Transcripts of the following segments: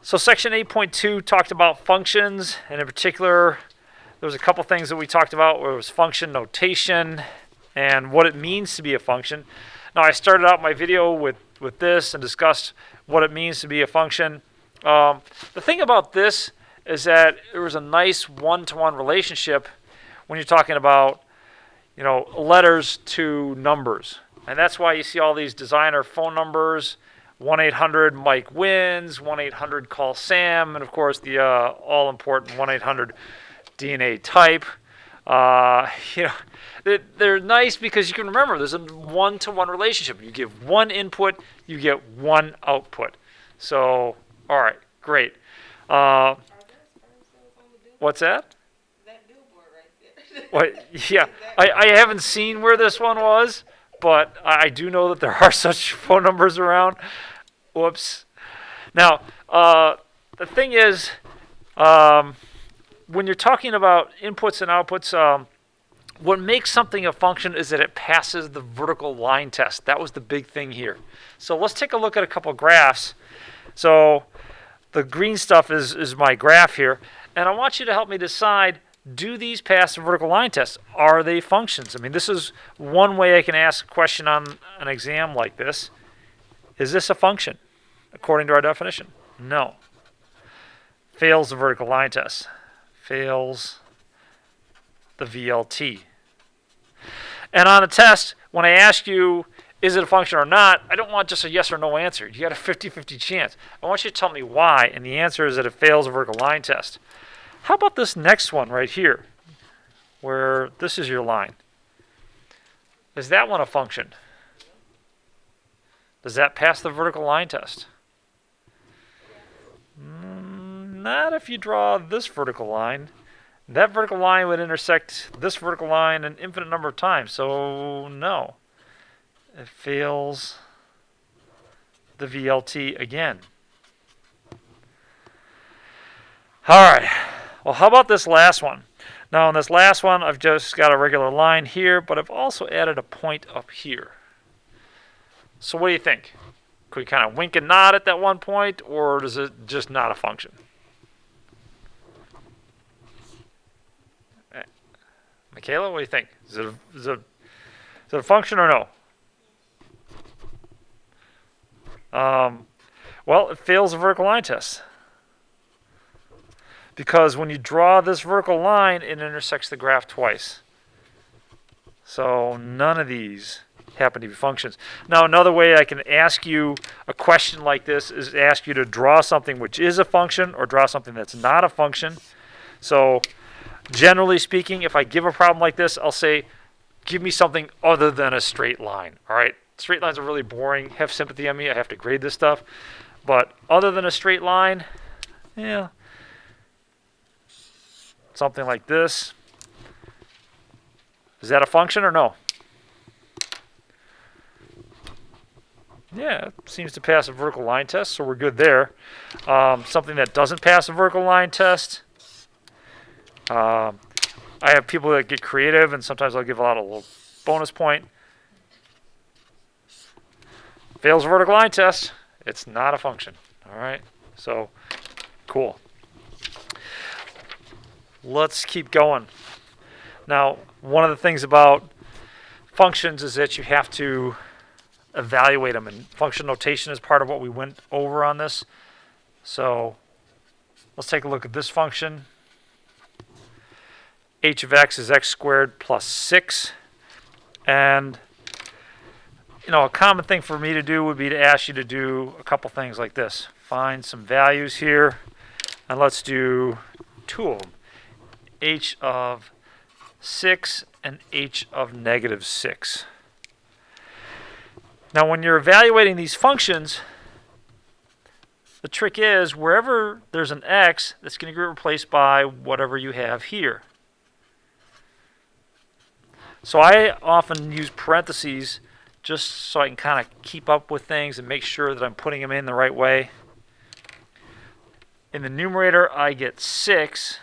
So section 8.2 talked about functions, and in particular, there was a couple things that we talked about where it was function notation and what it means to be a function. Now, I started out my video with this and discussed what it means to be a function. The thing about this is that there was a nice one-to-one relationship when you're talking about, letters to numbers. And that's why you see all these designer phone numbers, 1-800 Mike wins, 1-800 call Sam, and of course the all-important 1-800 DNA type. They're nice because you can remember there's a one-to-one relationship. You give one input, you get one output. So, all right, great. What's that? That billboard right there. What? Yeah, I haven't seen where this one was, but I do know that there are such phone numbers around. Whoops. Now, the thing is, when you're talking about inputs and outputs, what makes something a function is that it passes the vertical line test. That was the big thing here. So let's take a look at a couple graphs. So the green stuff is my graph here. And I want you to help me decide, do these pass the vertical line test? Are they functions? I mean, this is one way I can ask a question on an exam like this. Is this a function according to our definition? No. Fails the vertical line test. Fails the VLT. And on a test, when I ask you, is it a function or not, I don't want just a yes or no answer. You got a 50-50 chance. I want you to tell me why, and the answer is that it fails a vertical line test. How about this next one right here, where this is your line? Is that one a function? Does that pass the vertical line test? Not if you draw this vertical line. That vertical line would intersect this vertical line an infinite number of times, so no. It fails the VLT again. All right. Well, how about this last one? Now, in this last one, I've just got a regular line here, but I've also added a point up here. So what do you think? Could we kind of wink and nod at that one point, or is it just not a function? Michaela, what do you think? Is it a function or no? Well, it fails the vertical line test. Because when you draw this vertical line, it intersects the graph twice. So none of these happen to be functions. Now, another way I can ask you a question like this is ask you to draw something which is a function or draw something that's not a function. So generally speaking, if I give a problem like this, I'll say, give me something other than a straight line. All right, straight lines are really boring. Have sympathy on me. I have to grade this stuff. But other than a straight line, yeah, something like this. Is that a function or no? Yeah, it seems to pass a vertical line test, so we're good there. Something that doesn't pass a vertical line test. I have people that get creative, and sometimes I'll give a little bonus point. Fails a vertical line test. It's not a function. All right, so cool. Let's keep going. Now, one of the things about functions is that you have to evaluate them, and function notation is part of what we went over on this. So let's take a look at this function. H of x is x squared plus 6. And a common thing for me to do would be to ask you to do a couple things like this. Find some values here, and let's do two of them. H of 6 and h of negative 6. Now, when you're evaluating these functions, the trick is wherever there's an x, that's going to get replaced by whatever you have here. So I often use parentheses just so I can kind of keep up with things and make sure that I'm putting them in the right way. In the numerator, I get 6.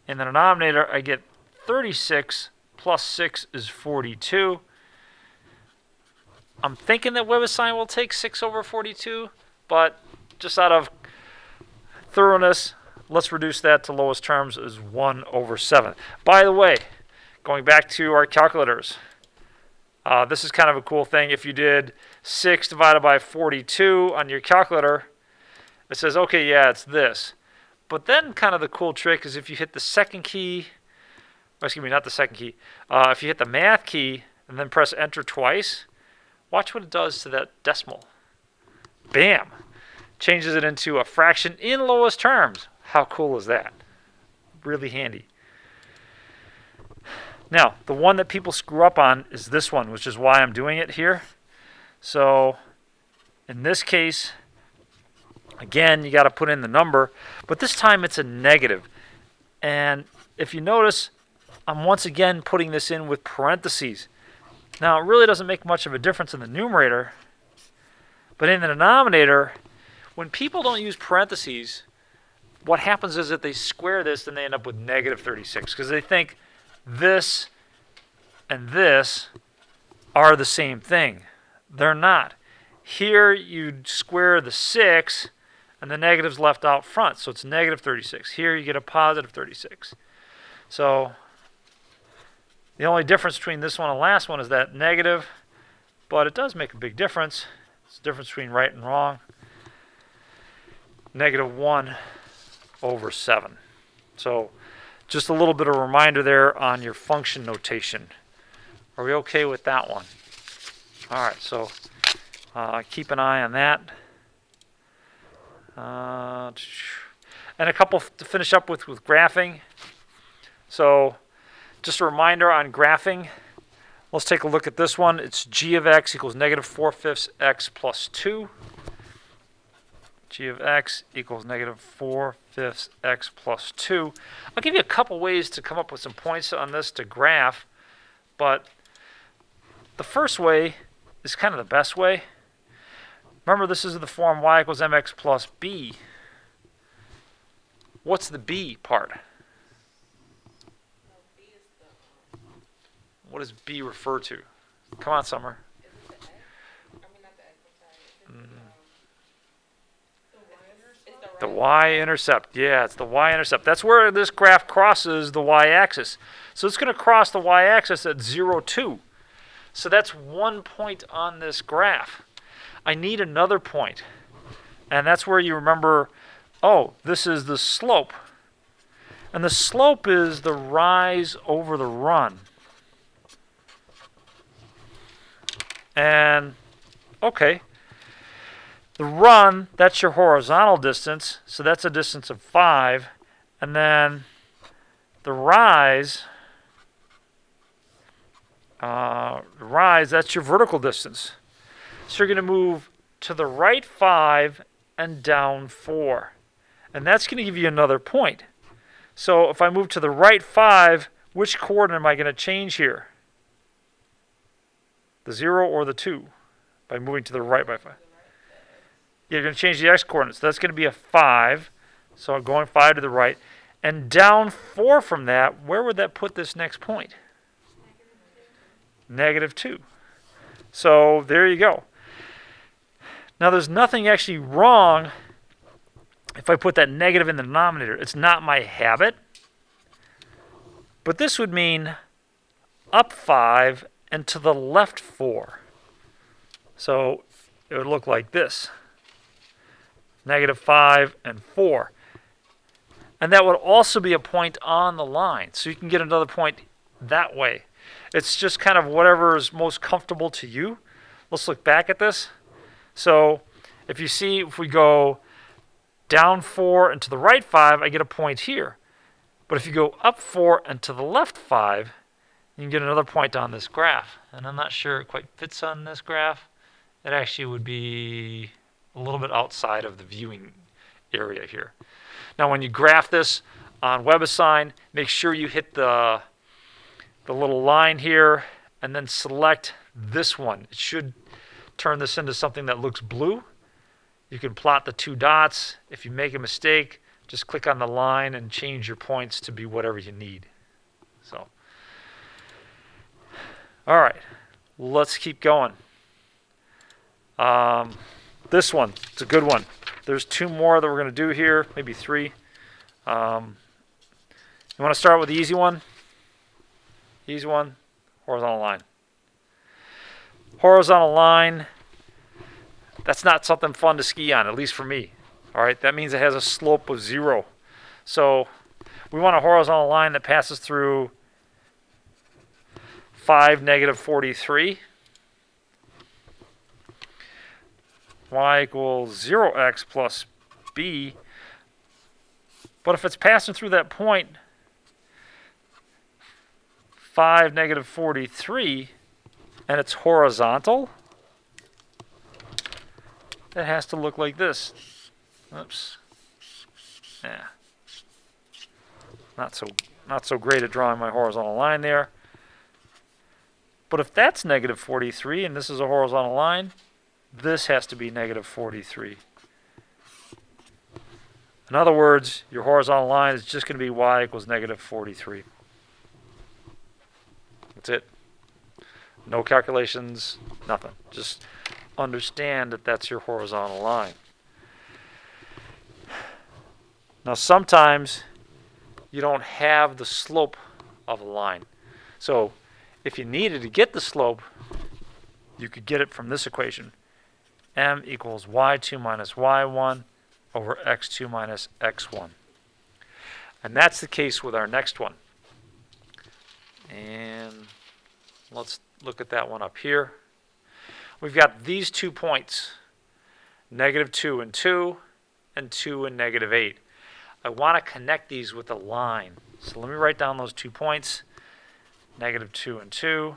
In the denominator, I get 36 plus 6 is 42. I'm thinking that Webassign will take 6 over 42, but just out of thoroughness, let's reduce that to lowest terms as 1 over 7. By the way, going back to our calculators, this is kind of a cool thing. If you did 6 divided by 42 on your calculator, it says, okay, yeah, it's this. But then kind of the cool trick is if you hit the second key, or excuse me, not the second key, if you hit the math key and then press enter twice, watch what it does to that decimal. Bam! Changes it into a fraction in lowest terms. How cool is that? Really handy. Now, the one that people screw up on is this one, which is why I'm doing it here. So, in this case, again, you got to put in the number, but this time it's a negative. And if you notice, I'm once again putting this in with parentheses. Now, it really doesn't make much of a difference in the numerator, but in the denominator, when people don't use parentheses, what happens is that they square this and they end up with negative 36 because they think this and this are the same thing. They're not. Here you square the 6 and the negative's left out front, so it's negative 36. Here you get a positive 36. So the only difference between this one and the last one is that negative, but it does make a big difference. It's the difference between right and wrong. Negative 1 over 7. So just a little bit of a reminder there on your function notation. Are we okay with that one? All right, so keep an eye on that. And a couple to finish up with graphing. So just a reminder on graphing. Let's take a look at this one. It's g of x equals negative 4/5 x plus 2. G of x equals negative 4/5 x plus 2. I'll give you a couple ways to come up with some points on this to graph, but the first way is kind of the best way. Remember, this is the form y equals mx plus b. What's the b part? What does b refer to? Come on, Summer. The y-intercept. Yeah, it's the y-intercept. That's where this graph crosses the y-axis. So it's going to cross the y-axis at 0, 2. So that's 1 point on this graph. I need another point. And that's where you remember, oh, this is the slope. And the slope is the rise over the run. And, okay. The run, that's your horizontal distance, so that's a distance of 5. And then the rise, that's your vertical distance. So you're going to move to the right 5 and down 4. And that's going to give you another point. So if I move to the right 5, which coordinate am I going to change here? The 0 or the 2? By moving to the right by 5. You're going to change the x-coordinates. That's going to be a 5. So I'm going 5 to the right. And down 4 from that, where would that put this next point? Negative 2. So there you go. Now there's nothing actually wrong if I put that negative in the denominator. It's not my habit. But this would mean up 5 and to the left 4. So it would look like this. Negative 5 and 4. And that would also be a point on the line. So you can get another point that way. It's just kind of whatever is most comfortable to you. Let's look back at this. So if you see, if we go down 4 and to the right 5, I get a point here. But if you go up 4 and to the left 5, you can get another point on this graph. And I'm not sure it quite fits on this graph. It actually would be a little bit outside of the viewing area here. Now when you graph this on Webassign, make sure you hit the little line here and then select this one. It should turn this into something that looks blue. You can plot the 2 dots. If you make a mistake, just click on the line and change your points to be whatever you need. So, all right, let's keep going. This one, it's a good one. There's 2 more that we're going to do here, maybe 3. You want to start with the easy one? Easy one, horizontal line. Horizontal line, that's not something fun to ski on, at least for me. All right, that means it has a slope of 0. So we want a horizontal line that passes through 5, negative 43. Y equals 0x plus b. But if it's passing through that point, 5, negative 43, and it's horizontal, that has to look like this. Oops. Yeah. Not so great at drawing my horizontal line there. But if that's negative 43 and this is a horizontal line, this has to be negative 43. In other words, your horizontal line is just going to be y equals negative 43. That's it. No calculations, nothing. Just understand that that's your horizontal line. Now sometimes you don't have the slope of a line. So if you needed to get the slope, you could get it from this equation. M equals y2 minus y1 over x2 minus x1. And that's the case with our next one. And let's look at that one up here. We've got these 2 points, negative 2 and 2, and 2 and negative 8. I want to connect these with a line. So let me write down those 2 points, negative 2 and 2,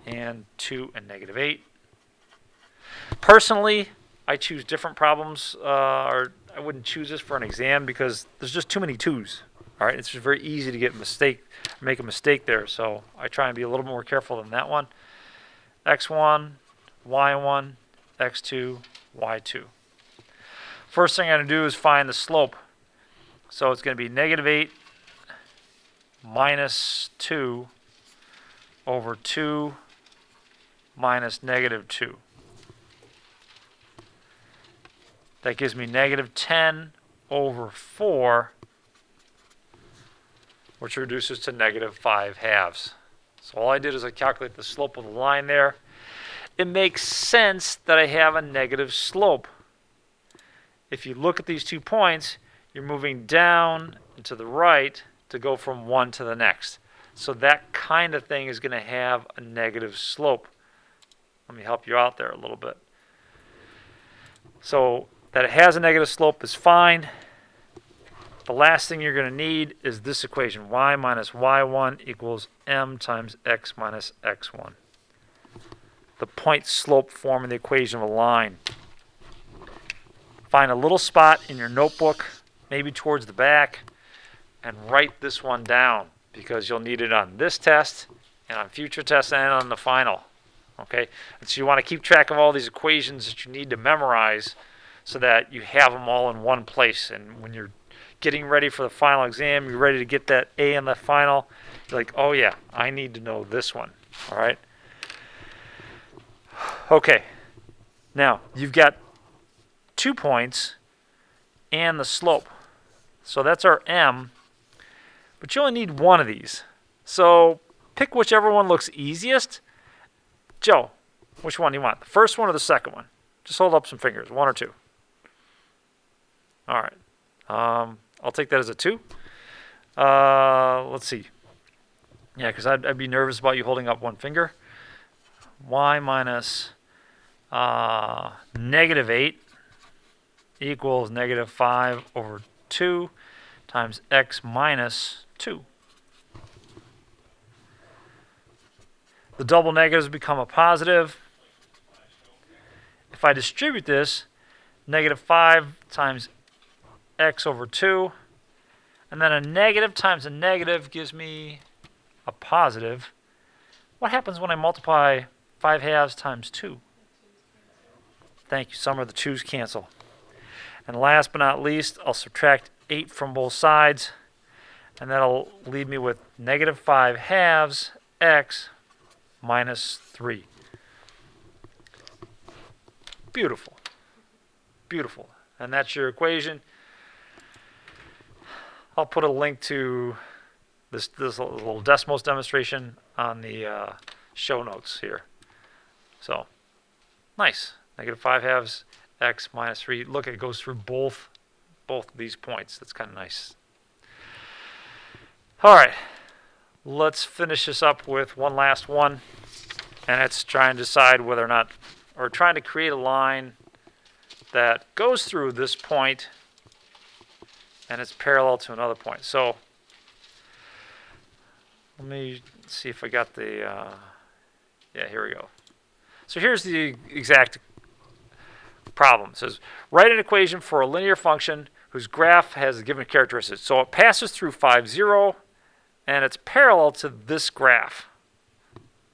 and 2 and negative 8. Personally, I choose different problems, or I wouldn't choose this for an exam because there's just too many 2's. All right, it's just very easy to make a mistake there. So I try and be a little more careful than that one. X1, Y1, X2, Y2. First thing I'm going to do is find the slope. So it's going to be negative 8 minus 2 over 2 minus negative 2. That gives me negative 10 over 4, which reduces to negative 5 halves. So all I did is I calculate the slope of the line there. It makes sense that I have a negative slope. If you look at these 2 points, you're moving down and to the right to go from one to the next. So that kind of thing is going to have a negative slope. Let me help you out there a little bit. So that it has a negative slope is fine. The last thing you're going to need is this equation. Y minus y1 equals m times x minus x1. The point slope form in the equation of a line. Find a little spot in your notebook, maybe towards the back, and write this one down because you'll need it on this test and on future tests and on the final. Okay? And so you want to keep track of all these equations that you need to memorize so that you have them all in one place. And when you're getting ready for the final exam, you're ready to get that A in the final, you're like, oh yeah, I need to know this one. All right? Okay. Now, you've got 2 points and the slope. So that's our M, but you only need one of these. So pick whichever one looks easiest. Joe, which one do you want? The first one or the second one? Just hold up some fingers, 1 or 2. All right. I'll take that as a 2. Let's see. Yeah, because I'd be nervous about you holding up one finger. Y minus negative 8 equals negative 5 over 2 times x minus 2. The double negatives become a positive. If I distribute this, negative 5 times x over 2, and then a negative times a negative gives me a positive. What happens when I multiply 5 halves times 2? Thank you. Some of the 2's cancel. And last but not least, I'll subtract 8 from both sides, and that'll leave me with negative 5 halves x minus 3. Beautiful. Beautiful. And that's your equation. I'll put a link to this little desmos demonstration on the show notes here. So, nice. Negative 5 halves x minus 3. Look, it goes through both these points. That's kind of nice. All right. Let's finish this up with one last one. And it's trying to decide whether or not, or trying to create a line that goes through this point and it's parallel to another point. So let me see if I got the, yeah, here we go. So here's the exact problem. It says, write an equation for a linear function whose graph has a given characteristic. So it passes through 5, 0, and it's parallel to this graph.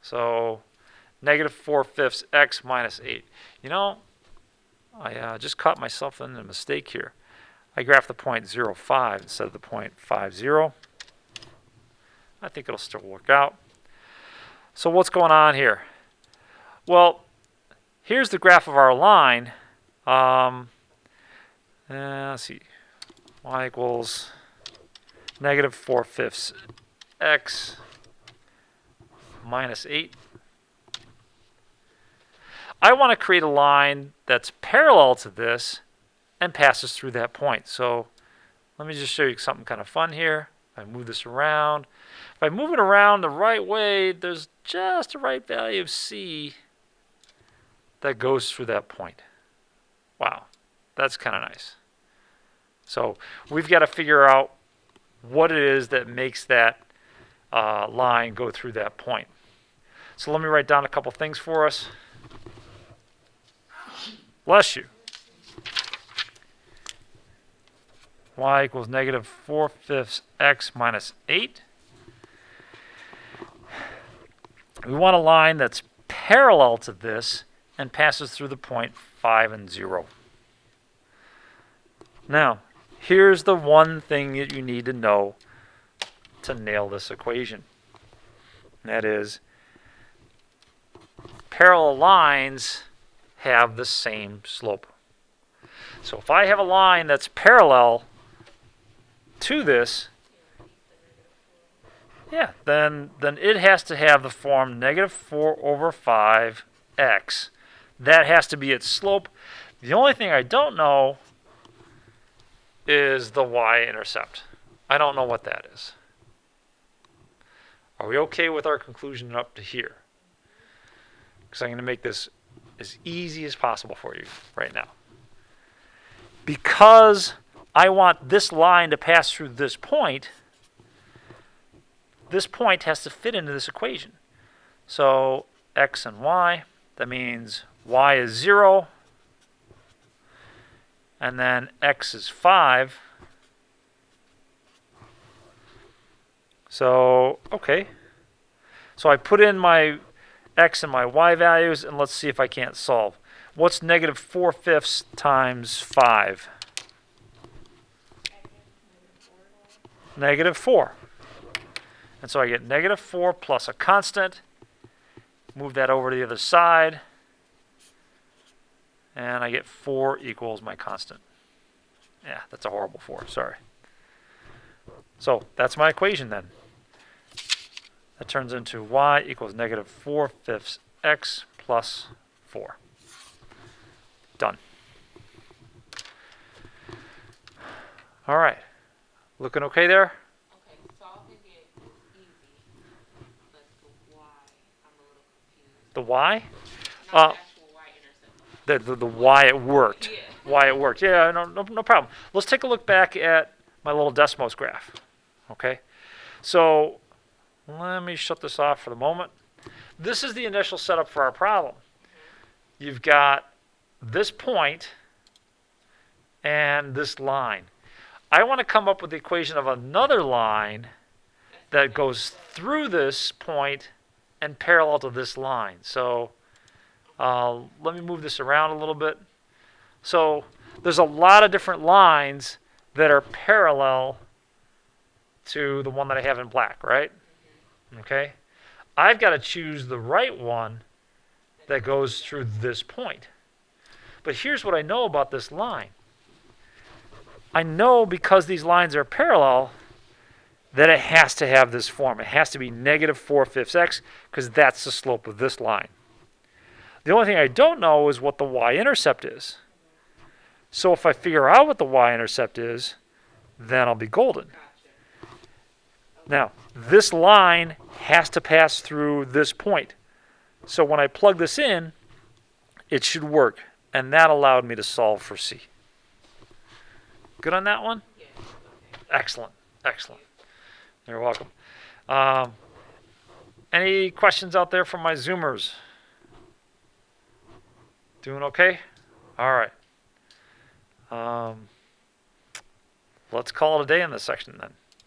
So negative 4/5 x minus 8. You know, I just caught myself in a mistake here. I graphed the point 0, 5 instead of the point 5, 0. I think it'll still work out. So what's going on here? Well, here's the graph of our line. Let's see. Y equals negative 4/5 x minus 8. I want to create a line that's parallel to this and passes through that point. So let me just show you something kind of fun here. If I move this around, if I move it around the right way, there's just the right value of c that goes through that point. Wow, that's kind of nice. So we've got to figure out what it is that makes that line go through that point. So let me write down a couple things for us. Bless you. Y equals negative 4/5 x minus 8. We want a line that's parallel to this and passes through the point 5 and 0. Now, here's the one thing that you need to know to nail this equation. And that is, parallel lines have the same slope. So if I have a line that's parallel to this, yeah, then it has to have the form negative 4/5 x. That has to be its slope. The only thing I don't know is the y-intercept. I don't know what that is. Are we okay with our conclusion up to here? Because I'm going to make this as easy as possible for you right now. Because I want this line to pass through this point has to fit into this equation. So x and y, that means y is 0, and then x is 5. So, okay. So I put in my x and my y values, and let's see if I can't solve. What's negative 4/5 times 5? Negative 4. And so I get negative 4 plus a constant. Move that over to the other side. And I get 4 equals my constant. Yeah, that's a horrible 4. Sorry. So that's my equation then. That turns into y equals negative 4/5 x plus 4. Done. All right. Looking okay there? Okay, solving it is easy, but the why, I'm a little confused. The y? Not the actual y-intercept. The why it worked. Yeah. Why it worked. Yeah, no problem. Let's take a look back at my little desmos graph. Okay? So let me shut this off for the moment. This is the initial setup for our problem. You've got this point and this line. I want to come up with the equation of another line that goes through this point and parallel to this line. So let me move this around a little bit. So there's a lot of different lines that are parallel to the one that I have in black, right? Okay. I've got to choose the right one that goes through this point. But here's what I know about this line. I know because these lines are parallel that it has to have this form. It has to be negative 4/5 x because that's the slope of this line. The only thing I don't know is what the y-intercept is. So if I figure out what the y-intercept is, then I'll be golden. Gotcha. Now, this line has to pass through this point. So when I plug this in, it should work. And that allowed me to solve for C. Good on that one? Yeah. Okay. Excellent. Excellent. You're welcome. Any questions out there from my Zoomers? Doing okay? All right. Let's call it a day in this section then.